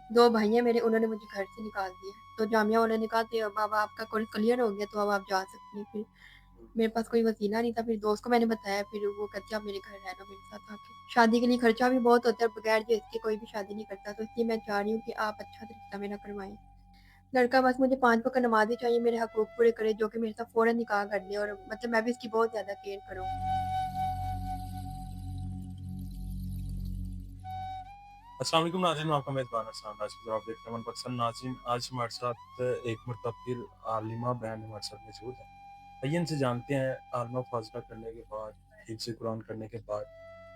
2 भाई हैं मेरे, उन्होंने मुझे घर से निकाल दिया। तो जामिया वालों ने कहा कि अब आपका कोर्स क्लियर हो गया तो अब आप जा सकती हैं। फिर मेरे पास कोई वसीला नहीं था, फिर दोस्त को मैंने बताया, फिर वो कहती आप मेरे घर रह लो मेरे साथ आके। शादी के लिए खर्चा भी बहुत होता है, बगैर जो इसके कोई भी शादी नहीं करता, तो इसलिए मैं चाह रही हूँ कि आप अच्छा सा रिश्ता मेरा करवाएँ। लड़का बस मुझे 5 वक़्त नमाज़ें चाहिए, मेरे हकूक़ पूरे करे, जो कि मेरे साथ फ़ौरन निकाह कर ले और मतलब मैं भी इसकी बहुत ज़्यादा केयर करूँ। अस्सलाम वालेकुम नाज़रीन, मैं आपका मेज़बान अरसान आज की आप देख रहे हैं मनपसंद नाज़रीन। आज हमारे साथ एक मरतबा फिर आलिमा बहन हमारे साथ मौजूद है। आइए इनसे जानते हैं, आलिमा फ़ाज़िला करने के बाद, हिफ्ज़ कुरान करने के बाद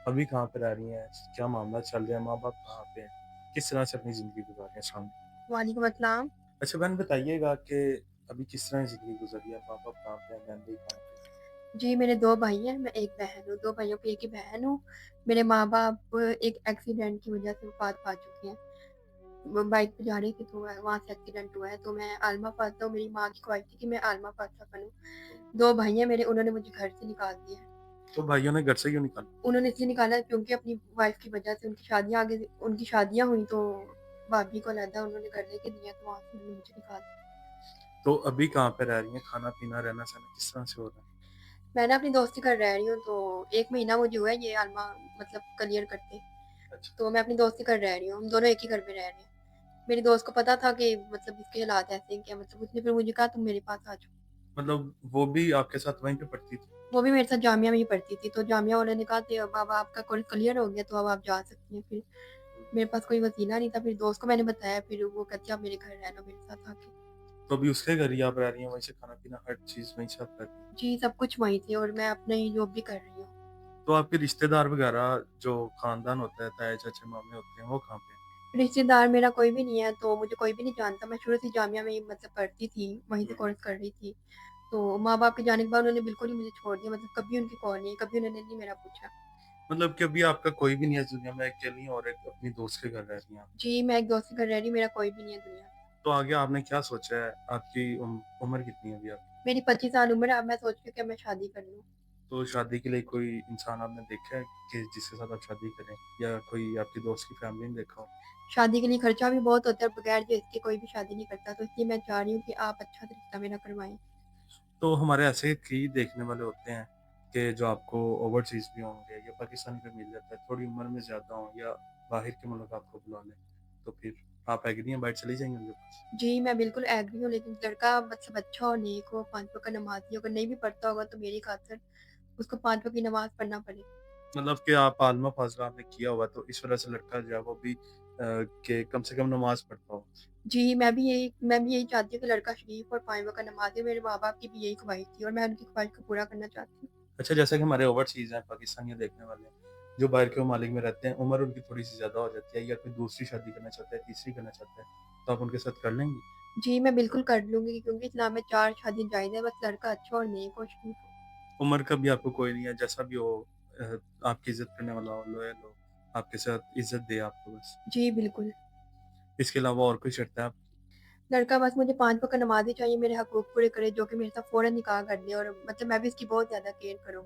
अभी कहाँ पे रह रही हैं? क्या मामला चल रहा है? माँ-बाप कहाँ पे हैं? किस तरह से अपनी ज़िंदगी गुज़ार रहे हैं? अस्सलाम वालेकुम। वालेकुम अस्सलाम। अच्छा बहन बताइएगा कि अभी किस तरह ज़िंदगी गुज़र रही है? माँ-बाप कहाँ पे हैं? बहन भाई कहाँ पे हैं? जी, मेरे 2 भाई हैं, मैं 1 बहन हूँ, 2 भाइयों की 1 ही बहन हूँ। मेरे माँ-बाप एक एक्सीडेंट की वज़ह से वफ़ात पा चुके हैं। वो बाइक पे जा रही थी तो वहाँ से एक्सीडेंट हुआ है, तो मैं आलिमा फ़ाज़िला हूँ, मेरी माँ की ख्वाहिश थी कि मैं आलिमा फ़ाज़िला बनूँ। 2 भाई हैं मेरे, उन्होंने मुझे घर से निकाल दिया है। तो भाइयों ने घर से क्यों निकाला? उन्होंने इसलिए निकाला क्योंकि अपनी वाइफ़ की वज़ह से उनकी शादियाँ हुई तो भाभी को अलहदा उन्होंने घर लेके दिया, तो वहाँ से उन्होंने मुझे निकाल दिया। तो अभी कहाँ पे रह रही हैं? खाना-पीना, रहना-सहना किस तरह से हो रहा है? मैं ना अपनी दोस्त के घर रह रही हूँ, तो 1 महीना मुझे हुआ है ये आलिमा मतलब क्लियर करते। अच्छा। तो मैं अपनी दोस्त के घर रह रही हूँ, हम दोनों एक ही घर में रह रहे हैं। मेरी दोस्त को पता था कि मतलब इसके हालात ऐसे हैं क्या, मतलब उसने फिर मुझे कहा तुम मेरे पास आ जाओ। मतलब वो भी आपके साथ वहीं पे पढ़ती थी? वो भी मेरे साथ जामिया में ही पढ़ती थी, तो जामिया वालों ने कहा कि अब आपका कोर्स क्लियर हो गया तो अब आप जा सकती हैं। फिर मेरे पास कोई वसीला नहीं था, फिर दोस्त को मैंने बताया, फिर वो कहती आप मेरे घर रह लो मेरे साथ आके। तो अभी उसके घर ही आप रह रही हैं, वहीं से खाना-पीना हर चीज़ वहीं से आप कर रही हैं। जी, सब कुछ वहीं से और मैं अपना ही जॉब भी कर रही हूँ। तो आपके रिश्तेदार वगैरह जो खानदान होता है, ताए, चाचे, मामे होते हैं, वो कहाँ पे हैं? रिश्तेदार मेरा कोई भी नहीं है, तो मुझे कोई भी नहीं जानता। मैं शुरू से जामिया में ही मतलब पढ़ती थी, वहीं से हुँ, हुँ। कोर्स कर रही थी। तो माँ-बाप के जाने के बाद उन्होंने बिल्कुल ही मुझे छोड़ दिया, मतलब कभी उनकी कॉल नहीं, कभी उन्होंने नहीं मेरा पूछा। मतलब कि अभी आपका कोई भी नहीं है इस दुनिया में, अकेली हैं और एक अपनी दोस्त के घर रह रही हैं आप। जी, मैं एक दोस्त के घर रह रही हूँ, मेरा कोई भी नहीं है दुनिया में। तो आगे आपने क्या सोचा है? आपकी उम्र कितनी है अभी आपकी? मेरी 25 साल उम्र है, अब मैं सोच रही हूँ कि अब मैं शादी कर लूँ। तो शादी के लिए कोई इंसान आपने देखा है कि जिसके साथ आप शादी करें? या कोई आपकी दोस्त की फैमिली ने देखा हो? शादी के लिए खर्चा भी बहुत होता है, बगैर जो इसके कोई भी शादी नहीं करता, तो इसलिए मैं चाह रही हूँ कि आप अच्छा सा रिश्ता मेरा करवाएँ। तो हमारे ऐसे कई देखने वाले होते हैं कि जो आपको ओवरसीज़ भी होंगे या पाकिस्तान पे मिल जाता है, थोड़ी उम्र में ज़्यादा हों या बाहर के मुल्क आपको बुला लें, तो फिर आप एग्री हैं, बाहर चली जाएँगी उनके पास? जी, मैं बिल्कुल एग्री हूँ, लेकिन लड़का मतलब अच्छा हो, नेक हो, 5 वक़्त का नमाज़ी हो, अगर नहीं भी पढ़ता होगा तो मेरी खातिर उसको 5 वक़्त की नमाज़ पढ़ना पड़ेगी। मतलब कि आप आलिमा फ़ाज़िला आपने किया हुआ तो इस वज़ह से लड़का जो है वो भी कि कम से कम नमाज़ पढ़ता हो। जी, मैं भी यही चाहती हूँ कि लड़का शरीफ और 5 वक़्त का नमाज़ी हो, मेरे माँ-बाप की भी यही ख़्वाहिश थी और मैं उनकी ख़्वाहिश को पूरा करना चाहती हूँ। अच्छा जैसे कि हमारे ओवरसीज़ हैं, पाकिस्तानी देखने वाले हैं, जो बाहर के ममालिक में रहते हैं, उम्र उनकी थोड़ी-सी ज़्यादा हो जाती है या कोई दूसरी शादी करना चाहता है, तीसरी करना चाहता है, तो आप उनके साथ कर लेंगी? जी, मैं बिल्कुल कर लूँगी क्योंकि इस्लाम में 4 शादी जायज़ है, बस लड़का अच्छा और नेक और शरीफ हो। उम्र का भी आपको कोई नहीं है, जैसा भी हो आपकी इज़्ज़त करने वाला हो, लॉयल हो, आपके साथ इज़्ज़त दे आपको बस। जी, बिल्कुल। इसके अलावा और कोई शर्त है आपकी? लड़का बस मुझे 5 वक़्त नमाज़ें चाहिए, मेरे हकूक़ पूरे करे, जो कि मेरे साथ फ़ौरन निकाह कर ले और मतलब मैं भी इसकी बहुत ज़्यादा केयर करूँ।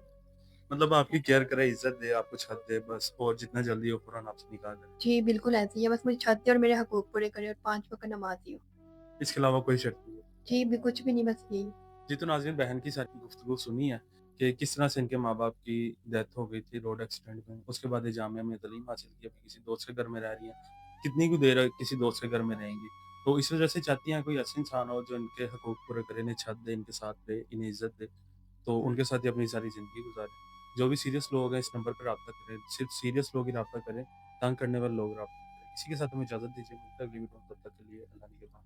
मतलब आपकी केयर करे, इज़्ज़त दे, आपको छत दे बस और जितना जल्दी हो फ़ौरन आपसे निकाह करे। जी, बिल्कुल ऐसे ही है, बस मुझे छत दे और मेरे हकूक़ पूरे करे और 5 वक़्त नमाज़ी हो। इसके अलावा कोई शर्त नहीं है। जी, भी कुछ भी नहीं, बस यही। जी, तो नाज़रीन बहन की सारी गुफ्तगू सुनी है कि किस तरह से इनके माँ-बाप की डेथ हो गई थी रोड एक्सीडेंट में। उसके बाद ये जामिया में तालीम हासिल की, अभी किसी दोस्त के घर में रह रही हैं। कितनी भी देर किसी दोस्त के घर में रहेंगी। तो इस वज़ह से चाहती हैं कोई ऐसा इंसान हो जो इनके हकूक़ पूरे करे, इन्हें छत दे, इनके साथ रहे, इन्हें इज़्ज़त दे। तो उनके साथ ही अपनी सारी ज़िंदगी गुज़ारें। जो भी सीरियस लोग हैं इस नंबर पे राब्ता करें, सिर्फ़ सीरियस लोग ही राब्ता करें, तंग करने वाले लोग राब्ता करें। इसी के साथ हमें इजाज़त दीजिए, मिलते हैं अगली वीडियो में, तब तक के लिए अल्लाह निगहबान।